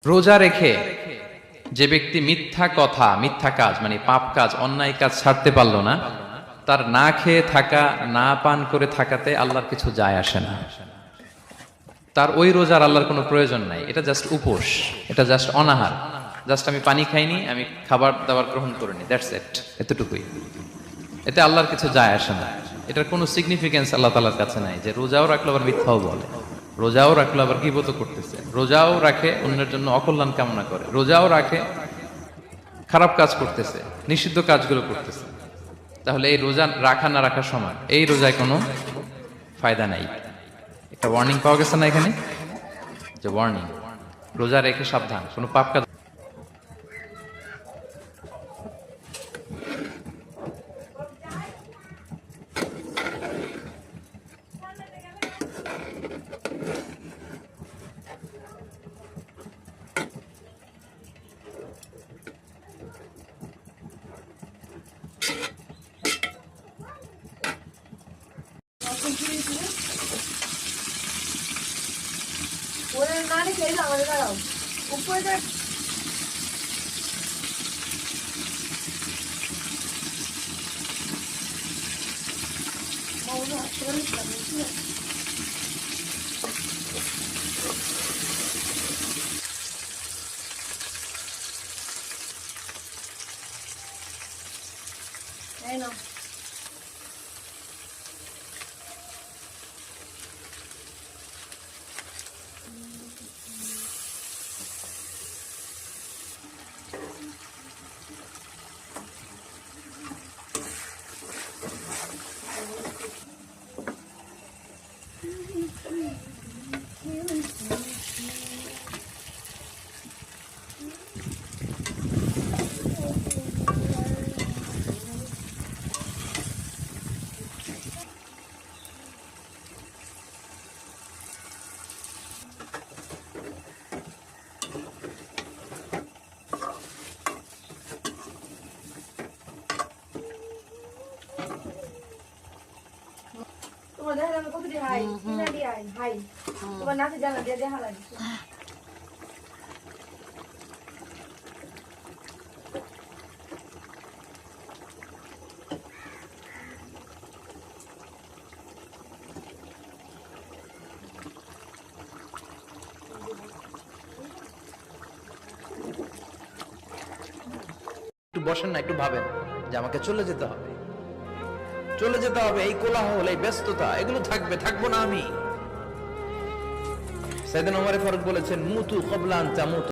রোজা রেখে যে ব্যক্তি মিথ্যা কথা, মিথ্যা কাজ মানে পাপ কাজ, অন্যায় কাজ ছাড়তে পারলো না, তার না খেয়ে থাকা, না পান করে থাকাতে আল্লাহর কিছু যায় আসে না। তার ওই রোজার আল্লাহর কোনো প্রয়োজন নাই। এটা জাস্ট উপোস, এটা জাস্ট অনাহার, জাস্ট আমি পানি খাইনি, আমি খাবার দাবার গ্রহণ করিনি, দ্যাটস ইট, এতটুকুই। এতে আল্লাহর কিছু যায় আসে না। এটার কোনো সিগনিফিকেন্স আল্লাহ তাআলার কাছে নাই যে রোজাও রাখলো আবার মিথ্যাও বলে, রোজাও রাখলো আবার গীবত করতেছে, রোজাও রাখে অন্যের জন্য অকল্যাণ কামনা করে, রোজাও রাখে খারাপ কাজ করতেছে, নিষিদ্ধ কাজগুলো করতেছে। তাহলে এই রোজা রাখা না রাখার সমান, এই রোজায় কোনো ফায়দা নাই। একটা ওয়ার্নিং পাওয়া গেছে না এখানে, যে ওয়ার্নিং, রোজা রেখে সাবধান, কোনো পাপ কাজ। ওরা না রেখে এলো আমাদের দাঁড়াও উপরে এই না তোমার দেখা যাবে কতটি হাই কিনা দিয়ে হাই তোমার নাচে জানা দিয়ে দেখা লাগে একটু বসেন না, একটু ভাবেন যে আমাকে চলে যেতে হবে, চলে যেতে হবে, এই কোলাহল, এই ব্যস্ততা, এগুলো থাকবে, থাকবো না আমি। সাইয়েদনা ওমর ফারুক বলেছেন, মুতু ক্বাবলা আন তামুতু।